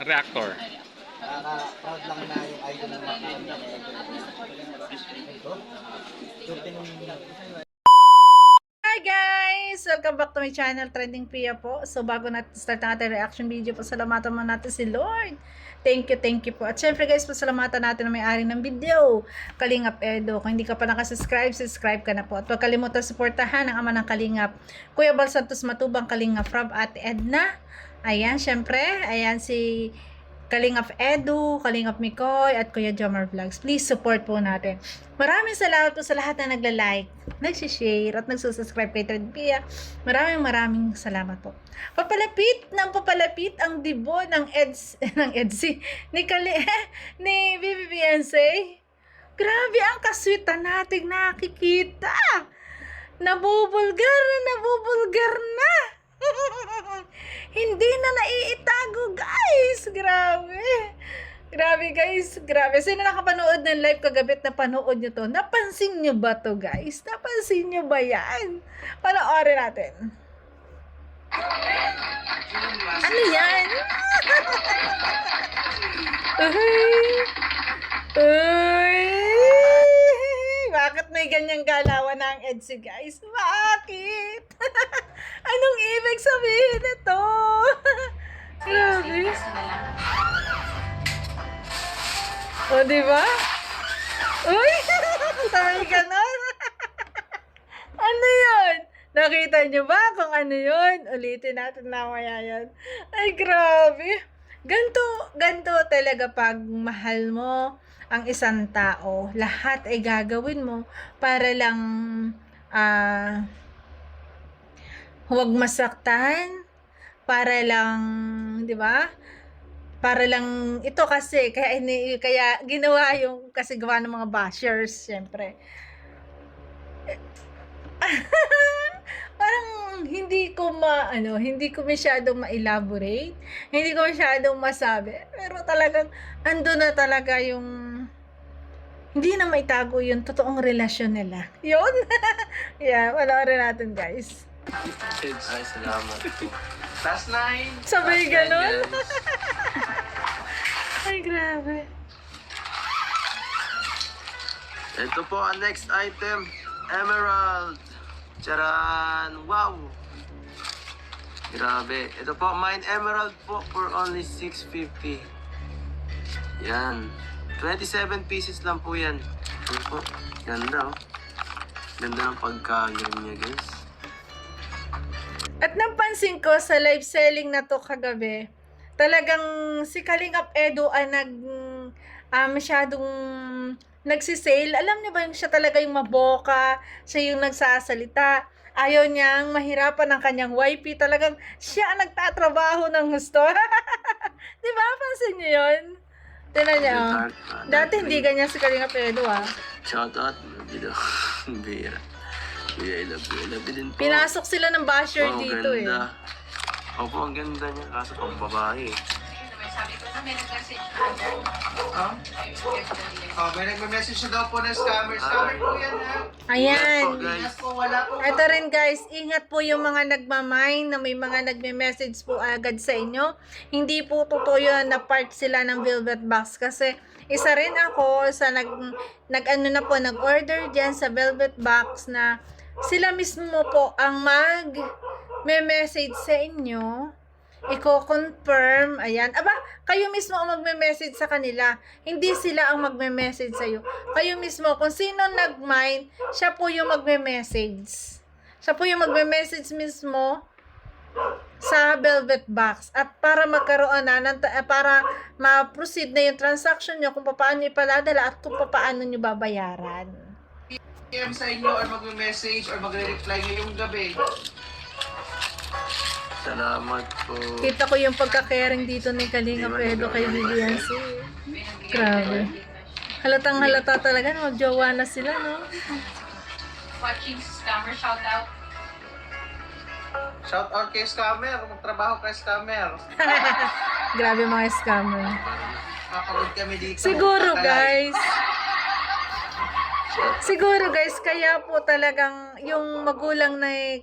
Reactor. Nakaka-proud lang na yung idol ng mga ito. Hi guys! Welcome back to my channel, Trending Pia po. So bago natin start ang ating reaction video, pasalamatan mo natin si Lord. Thank you po. At syempre guys, pasalamatan natin ang may-ari ng video, Kalingap Edo. Kung hindi ka pa nakasubscribe, subscribe ka na po. At huwag kalimutan suportahan ang ama ng Kalingap, Kuya Bal Santos Matubang, Kalingap Rob, Ate Edna. Ayan, syempre, ayan si Kalingap Edu, Kalingap Mikoy, at Kuya Jomar Vlogs. Please support po natin. Maraming salamat po sa lahat na nagla-like, nag-share, at nagsusubscribe kay Trend Pia. Maraming salamat po. Papalapit ang dibo ng Edsy ni Bibi Beyonce. Grabe ang kaswitan nating nakikita. Nabubulgar na. Hindi na naiitago, guys. Grabe guys, grabe. Sino nakapanood ng live kagabi at napanood nyo to? Napansin nyo ba to, guys? Napansin nyo ba yan? Panoorin natin. Ano yan? Uy! Bakit may ganyang galawan na ang Edsy, guys? Bakit? Anong ibig sabihin nito? Grabe. O, diba? Uy! Sabay ganon. Ano yun? Nakita nyo ba kung ano yun? Ulitin natin mamaya yun. Ay, grabe. Ganto talaga pag mahal mo ang isang tao. Lahat ay gagawin mo para lang huwag masaktan, para lang, 'di ba? Para lang ito kasi kaya ginawa yung kasi gawa ng mga bashers, syempre. Parang hindi ko masyadong ma-elaborate, hindi ko masyadong masabi, pero talagang ando na talaga yung hindi na maitago yung totoong relasyon nila. Yun. Yeah, panoorin natin, guys. Ay, salamat po. Last 9. Sabay ganon. Ay, grabe. Ito po ang next item. Emerald. Charan. Wow. Grabe. Ito po, mine emerald po for only 650. Yan. 27 pieces lang po yan. Ito po. Ganda, oh. Ganda ng pagkagan niya, guys. At napansin ko sa live selling na to kagabi, talagang si Kalingap Edu ay masyadong nagsisale. Alam niyo ba yung siya talaga yung maboka, siya yung nagsasalita. Ayaw niyang mahirapan ng kanyang YP. Talagang siya ang nagtatrabaho ng gusto. Diba? Pansin niyo yun? Tignan niyo. Dati hindi ganyan si Kalingap Edu, Shout out. Dito. Bira. I love you din po. Pinasok sila ng basher dito ganda. Opo, ang ganda niya. Kaso pang babae. May nagme-message na daw po ng scammer. Scammer po yan, ha? Ayan. Ingat po, wala po. Ito rin guys, ingat po yung mga nagmamine na may mga nagme-message po agad sa inyo. Hindi po totoo yun na part sila ng Velvet Box kasi isa rin ako sa nag-order diyan sa Velvet Box na sila mismo po ang mag-message sa inyo. Iko-confirm, ayan. Aba, kayo mismo ang magme-message sa kanila. Hindi sila ang magme-message sa iyo. Kayo mismo, kung sino nag-mine, siya po yung magme-message. Siya po yung magme-message mismo sa Velvet Box. At para magkaroon para ma-proceed na yung transaction nyo, kung paano nyo ipaladala at kung paano nyo babayaran. PM sa inyo or magme-message or magre-reply ngayong gabi. Salamat po. Kita ko yung pagka-caring dito ni Kalingap Edo kay Beyonce. Grabe. Halatang halata talaga na magjowa na sila, no? Watching scammer shout out. Shout out kay scammer. Magtrabaho kay scammer. Grabe mga scammer. Kakabot kami dito. Siguro guys, Siguro guys, kaya po talagang yung magulang ni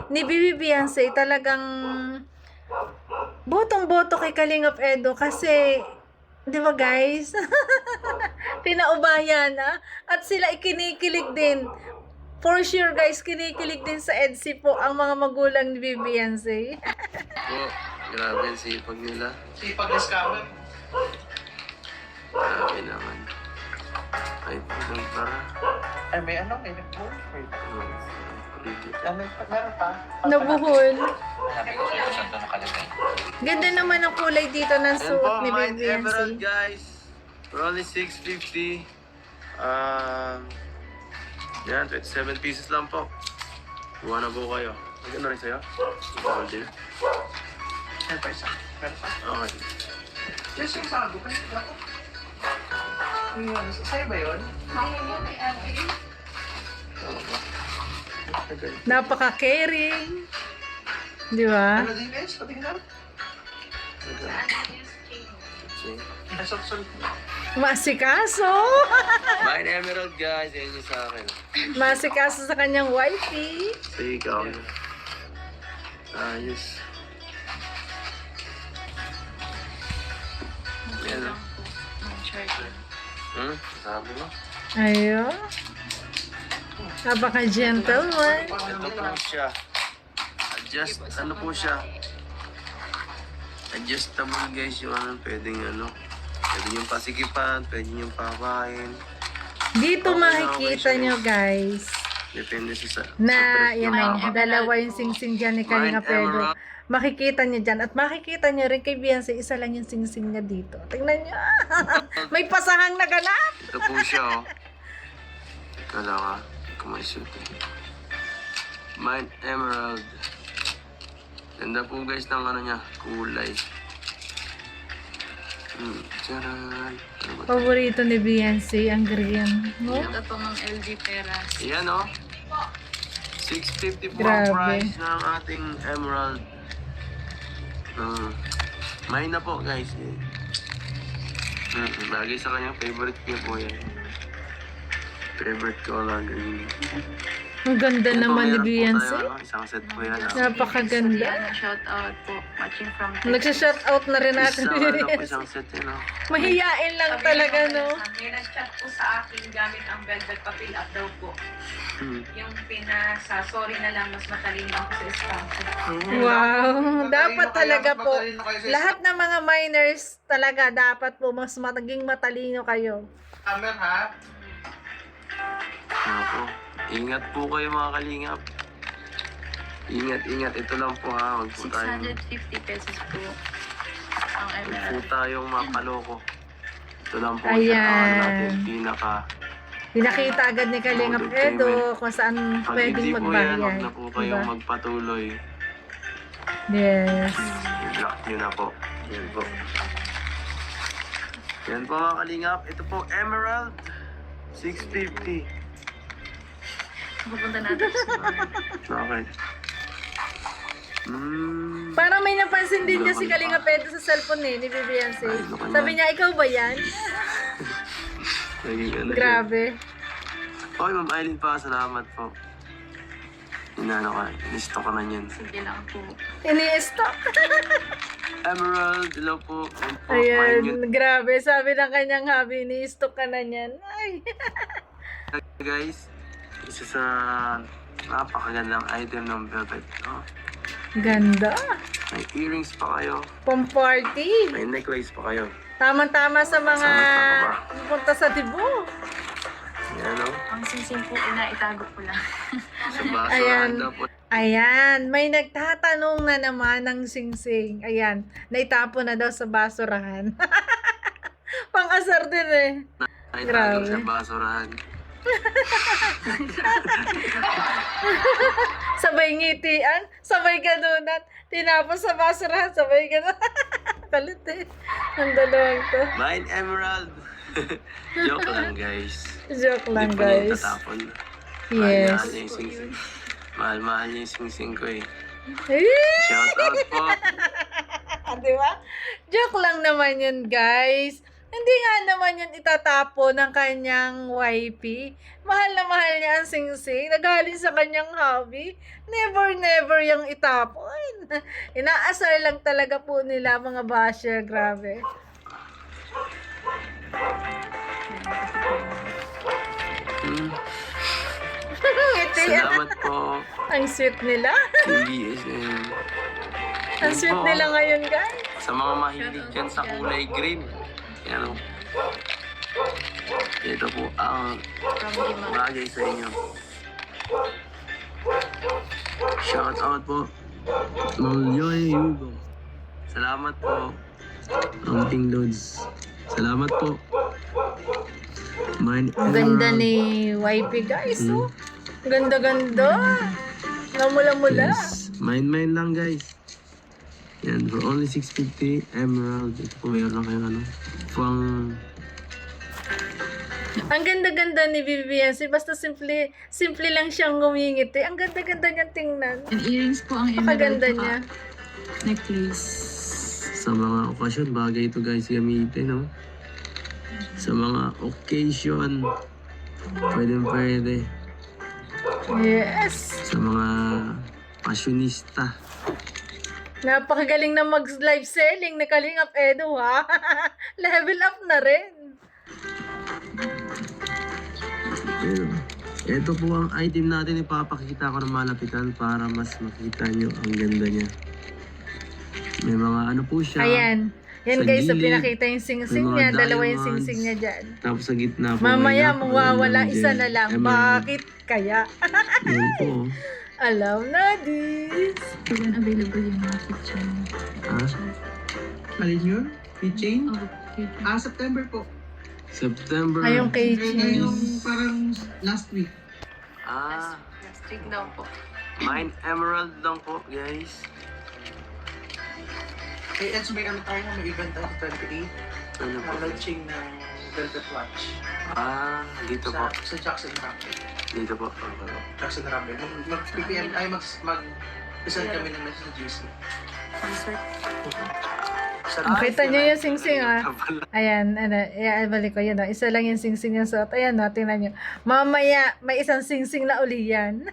Bibi Beyonce talagang botong-boto kay Kalingap Edo kasi, di ba guys? Pinaubayan at sila ikinikilig din. For sure guys, kinikilig din sa EDSI po ang mga magulang ni Bibi Beyonce. Po, grabe ang sipag nila. Sipag na scammer. Grabe naman. Ay, pagdang para. Ay, may ano, may nag-pool. Meron pa. Nabuhol. Sabi ko sa'yo, saan doon nakalagay? Ganda naman ang kulay dito ng Ayan po, suot ni Mind Bibi Emerald Beyonce. guys. For only 650. Yan, 27 pieces lang po. Kuha na po kayo. Maganda rin sa'yo? Bawal din. Meron pa isa. Meron pa. Okay. Yes, yung sago. Kasi ba ito? Yun, sa'yo ba yun? Napaka-caring. Di ba? Ano din, Nes? Patingnan. Okay. Nasok-sol. Masikaso. Mind Emerald guys, yan yung sa akin. Masikaso sa kanyang wifey. Sa ikaw. Ayos. Yan. Sabi mo? Ayun. Napaka-gentleman. Ito po siya. Ano po siya? Adjustable guys yung ano, pwedeng ano. Pwede yung pasikipan, pwede yung papain. Dito Okay, makikita okay, nyo guys Depende sa na trip yan nyo. o, dalawa yung singsing dyan ni Kalinga Mind Pedro. Emerald. Makikita nyo dyan. At makikita nyo rin kay Beyonce, isa lang yung singsing niya dito. Tingnan nyo. May pasahang naganap. Ito po siya oh. Kala ka, kumaisip eh. Mind Emerald. Ganda po guys ng ano niya, kulay. Tcharan. Ano ba? Paborito ni Beyonce, ang green. No? Ito pong LG Peras. Ayan oh. 650 po Grabe. ang price ng ating Emerald. Mine na po guys. Bagay sa kanya, favorite niya po yan. Favorite color green. Ang ganda Ito, naman ni meron po Beyonce. tayo, ano, isang set po yan. Napakaganda. Shout out po. Watching from Nagsha-shout out na rin natin Isang, ni ano po, Beyonce. isang set yan oh. Mahiyain lang talaga, no? May nag-chat po sa akin gamit ang velvet pa-fill up daw po. Yung sorry na lang, mas matalino ako sa stamp. Wow. Dapat Matalino talaga kayo, po. matalino kayo sa Lahat ng mga minors talaga dapat po mas maging matalino kayo. scammer, ha? Ako. Ingat po kayo mga kalingap. Ingat. Ito lang po ha. Huwag po tayong, 650 pesos po. Ang huwag po emerald. tayong mapaloko. Ito lang po Ayan. siya. Natin Pinakita agad ni Kalingap Edo kung saan Pag pwedeng hindi po yan, magbayad. huwag na po kayong Diba? magpatuloy. Yes. I-block nyo na po. Yan po. Yan po mga kalingap. Ito po Emerald. 650. Pupunta natin sa store. Okay. Parang may napansin din niya si Kalingap Edo sa cellphone ni Beyonce. Sabi niya, ikaw ba yan? Naging ano siya. Grabe. Okay, Ma'am Aileen pa, salamat po. Inano ka, inisto ka na yan. Sige lang po. Ini-stop. Emerald, hello po. Ayun po, Ayan, mine grabe. Sabi ng kanyang hubby, ini-stock ka na niyan. Ay. yun, guys. Isa sa napakagandang item ng velvet. No? Ganda. May earrings pa kayo. Pang party. May necklace pa kayo. Tamang-tama sa mga Sama-sama ba? pupunta sa Cebu. Yan o. Ang sising po, itago ko lang. Sa basurahan Ayan. daw po. Ayan, may nagtatanong na naman ng singsing. Ayan, naitapo na daw sa basurahan. Pang-asar din eh. Ay, Grabe. tago sa basurahan. Sabay ngitian, sabay ganunan, tinapos sa basurahan, sabay ganunan. Kalit eh. Ang dalawang to. Mine Emerald. Joke lang, guys. Joke lang, Hindi po niya guys. itatapon. Yes. Mahal niya yung singsing. Mahal niya yung singsing ko eh. Eh, Shout out po. di ba? Joke lang naman yun, guys. Hindi nga naman yan itatapo ng kanyang wifey. Mahal na mahal niya ang singsing. Nagaling sa kanyang hobby. Never, never yung itapo. Ay, inaasar lang talaga po nila mga basher. Grabe. Ngiti. Salamat po. Ang sweet nila. TBSN. Ang sweet nila ngayon, guys. Sa mga mahilig dyan sa kulay green. Yan o. Ito po ang bagay sa inyo. Shout out po. Mang Joy Hugo. Salamat po. Ang Ting Loads. Salamat po. Mine Ang ganda ni wifey, guys. Oh. Ganda-ganda. Namula-mula. Yes. Mine lang guys. Yan, for only 650 emerald. Ito po mayroon lang kayong ano. Pang... Ang ganda-ganda ni Vivian. Basta simple lang siyang ngumingiti. Ang ganda-ganda niya tingnan. And earrings po ang Napakaganda emerald niya. necklace. Sa mga okasyon, bagay ito guys gamitin, no? Sa mga occasion, pwede. Yes. Sa mga passionista. Napakagaling na mag-live selling ni Kalingap Edo, ha? Level up na rin. Pero, ito po ang item natin. Ipapakita ko ng malapitan para mas makita nyo ang ganda niya. May mga ano po siya. Ayan. Yan Sa guys, so gilid, pinakita yung singsing may mga niya. Dalawa yung diamonds. singsing niya dyan. Tapos sa gitna po. Mamaya may mawawala napakagandang isa gem. na lang. Emerald. Bakit kaya? Yan po. Alam na this. Kailan available yung mga kitchen. Ha? Alin yun? Keychain? Oh, kitchen. September po. September. Ay, yung kay Yung parang last week. Ah, Plastic daw po. mine emerald lang po, guys. Kay Eds, may ano tayo, may event tayo sa 28. Ano po? Launching ng Velvet Watch. Ah, dito po. Sa Jackson Rabbit. Dito po. Jackson Rabbit. Mag-PPM, ay mag-send kami ng message sa GC. Nakita niyo yung singsing, ah. Ayan, balik ko yun. Oh. Isa lang yung singsing yung suot. Ayan, oh, tingnan niyo. Mamaya, may isang singsing na uli yan.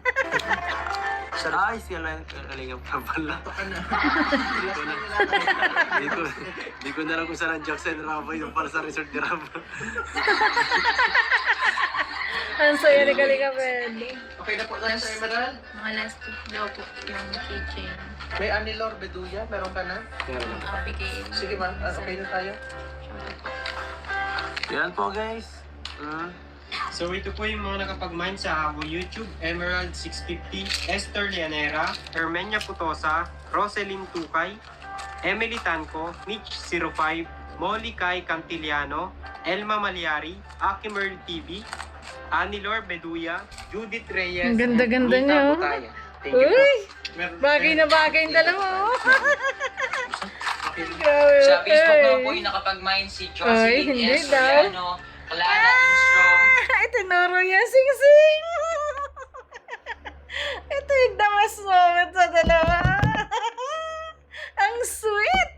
Ay, siya lang kalingap ka pala. Ito ka na. Di ko na lang kung saan ang Jackson Rabo yung para sa resort ni Rabo. Ang saya ni Kalinga Pwede. Okay na po tayo sa Emerald. Mga last week daw po yung kitchen. May Anilor Beduya, meron ka na? Bigay. Sige ma'am, okay na tayo. Yan po, guys. So ito po yung mga nakapag-mine sa YouTube, Emerald 650, Esther Lianera, Hermenia Putosa, Roselyn Tukay, Emily Tanco, Mitch 05, Molly Kai Cantiliano, Elma Maliari, Aki Merl TV, Anilor Beduya, Judith Reyes, Ang ganda-ganda and niya, Nita oh. Butaya. Thank you po. Uy! Bagay na bagay yung dalawa, oh. Grabe, Sa Facebook okay. naman po yung nakapag-mine si Ay, Jocelyn hindi S. daw. Soriano, Clara Instrom. Ay, tinuro niya singsing. Ito yung the best moment sa dalawa. Ang sweet.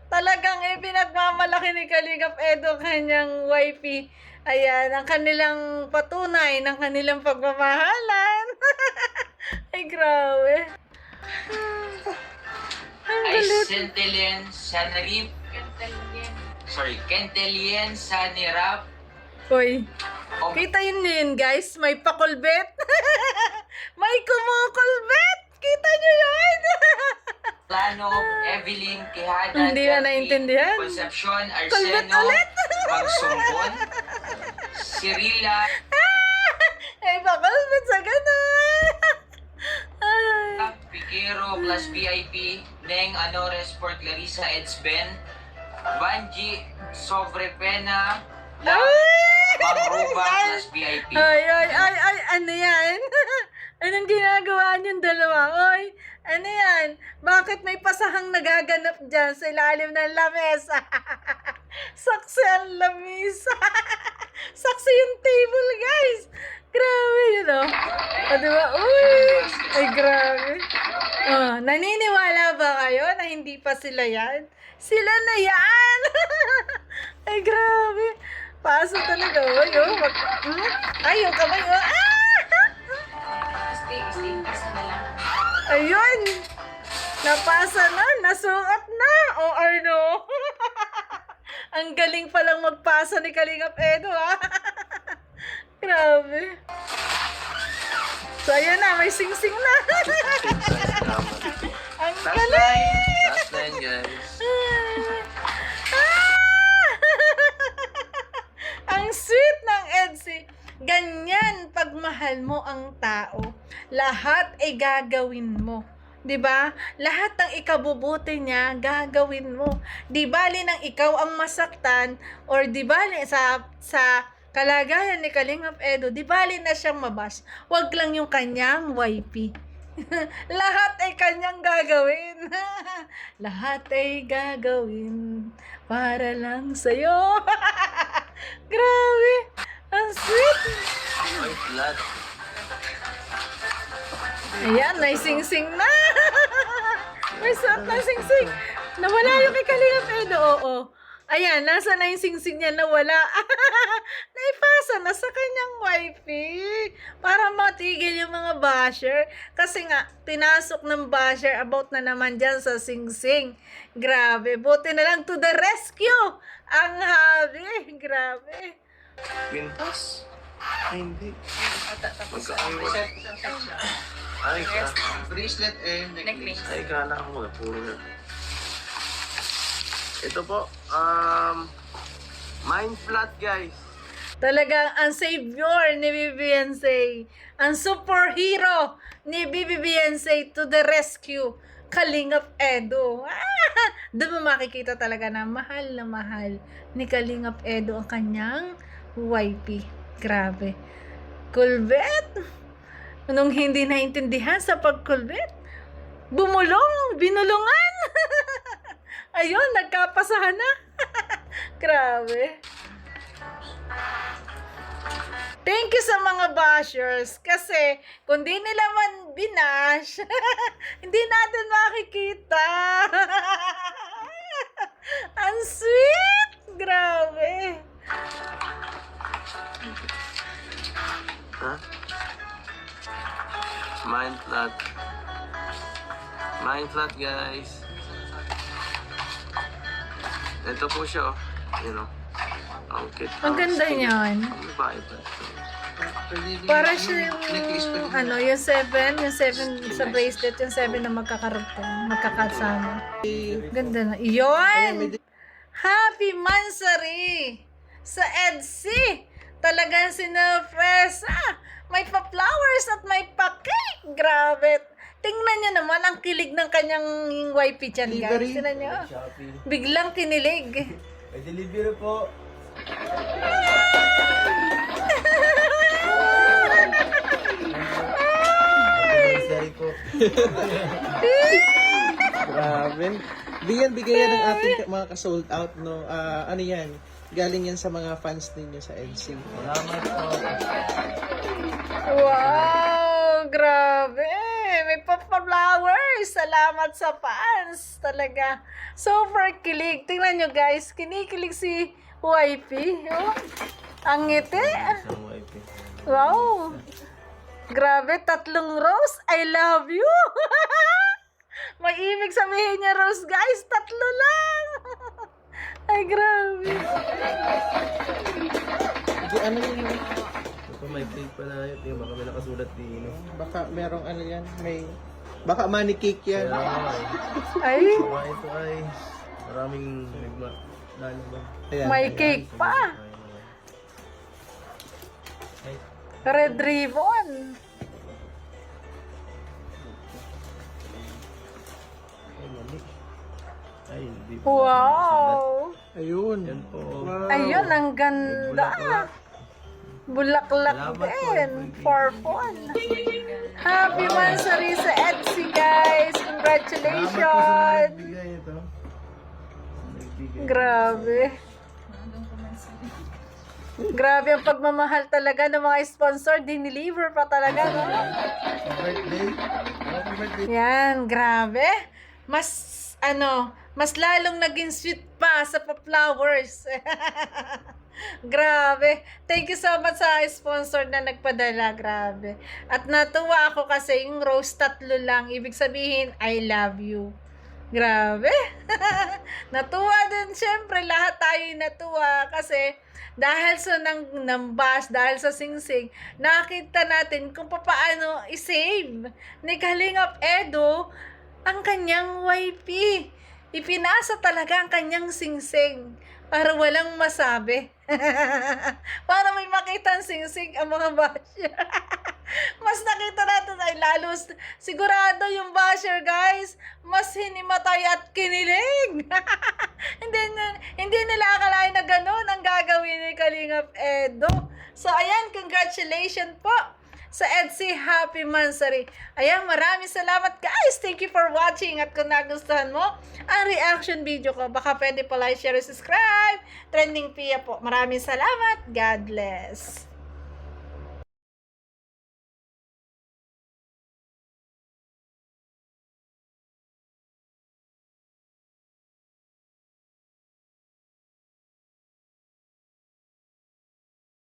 Talagang ipinagmamalaki ni Kalingap Edo kanyang wifey. Ayan, ang kanilang patunay ng kanilang pagmamahalan. Ay, grabe. Ang Ay, galit. Centelien Sanarip. Kentelien Sanirap. Uy, kita yun guys, may pakulbet. May kumukulbet. Kita nyo yun. Plano, Evelyn Quijada. Hindi na naintindihan. Concepcion Kulbet Arseno. ulit. Magsumbon. Cirila. May pakulbet sa ganun. Ay. Piquero plus VIP. Neng Anores for Clarissa Edsben. Banji Sobrepena. Mangruba plus VIP. Ay, ano yan? Anong ginagawa niyong dalawa? Oy, ano yan? Bakit may pasahang nagaganap dyan sa ilalim ng lamesa? Saksi ang lamesa. Saksi yung table, guys. Grabe yun, oh. O, diba? Uy! Ay, grabe. Oh, naniniwala ba kayo na hindi pa sila yan? Sila na yan! Ay, grabe. Paso talaga. Ay, oh. Ay, yung kamay, oh. Stay, pasa na lang. Ayun. Napasa na. Nasuot na. O ano. Ang galing palang magpasa ni Kalingap Edo, ha? Grabe. So, ayan na. May sing-sing na. Ang Last galing. line. Last line, guys. Ang sweet ng Edsy. Ganyan pagmahal mo ang tao. Lahat ay gagawin mo. 'Di ba? Lahat ng ikabubuti niya gagawin mo. Di bali nang ikaw ang masaktan or di bali sa kalagayan ni Kalingap Edo, di bali na siyang mabas. Wag lang yung kanyang wifey. Lahat ay kanyang gagawin. Lahat ay gagawin para lang sa'yo. Grabe. Ang sweet. Ay, flat. Ayan, may sing-sing na. May suot na sing-sing. Nawala yung kay Kalingap Edo, oo. Ayan, nasa na yung sing-sing niya, nawala. Naipasa na sa kanyang wifey. Para matigil yung mga basher. Kasi nga, pinasok ng basher about na naman dyan sa sing-sing. Grabe, buti na lang to the rescue. Ang habi, grabe. Mintas? Ay, hindi. Tapos, Ay, ka. Bracelet and necklace. Ay, kala ko mga puro na. Ito po, mind flat, guys. Talagang ang savior ni BBNC. Ang superhero ni BBNC to the rescue. Kalingap Edo. Doon mo makikita talaga na mahal ni Kalingap Edo ang kanyang wifey. Grabe. Kulbet. Nung hindi naintindihan sa pagkulbet, binulungan. Ayun, nagkapasahan na. Grabe. Thank you sa mga bashers kasi kung di nila man binash, hindi natin makikita. Ang sweet! Grabe. Ha? Mind flat. Mind flat, guys. Ito po siya, oh. You know. Ang cute. Ang ganda niyan. Ang babae pa. Para siya necklace pa yung, din. yung 7 sa bracelet, yung 7 na magkakasama. Ganda na. Iyon! Happy Mansari sa EDC! Talagang sinurpresa! May pa-flowers at may pa-cake! Grabe! Tingnan niyo naman ang kilig ng kanyang wifey dyan, guys. Tingnan niyo. Biglang kinilig. May delivery po. Sorry po. Grabe. Bigayan ng ating mga ka-sold out, no? Ano yan? Galing yan sa mga fans ninyo sa NC. Salamat po. Wow! Grabe! May pa-flowers! Salamat sa fans! Talaga. Super kilig. Tingnan nyo, guys. Kinikilig si wifey. Oh. Ang ngiti. Wow! Grabe, 3 rose. I love you! May ibig sabihin niya, rose, guys. 3 lang! Ay, grabe. Ano yun? Ito may cake pa na yun. Baka may nakasulat din. Baka merong ano yan. Baka money cake yan. Ay, Ito ay maraming may cake pa. Red ribbon. Ay, hindi pa. Wow! Ayun. Yan po. Ayun, ang ganda. Bulaklak din. Purple. Happy Mansari sa Etsy, guys. Congratulations. Bigay ito. Grabe. Grabe ang pagmamahal talaga ng mga sponsor. Dineliver pa talaga, no? Birthday. Happy birthday. Yan, grabe. Mas lalong naging sweet pa pa sa pa-flowers. Grabe. Thank you so much sa sponsor na nagpadala. Grabe. At natuwa ako kasi yung rose 3 lang. Ibig sabihin, I love you. Grabe. Natuwa din. Siyempre, lahat tayo natuwa kasi dahil sa nambas, dahil sa singsing, nakita natin kung paano i-save ni Kalingap Edo ang kanyang YP. Ipinasa talaga ang kanyang singsing para walang masabi. Para may makita ang singsing ang mga basher. Mas nakita natin ay lalo sigurado yung basher, guys, mas hinimatay at kinilig. hindi nila akalain na ganun ang gagawin ni Kalingap Edo. So ayan, congratulations po sa EDSI Happy Mansari. Ayan, maraming salamat guys. Thank you for watching. At kung nagustuhan mo ang reaction video ko, baka pwede pa like, share, subscribe. Trending Pia po. Maraming salamat. God bless.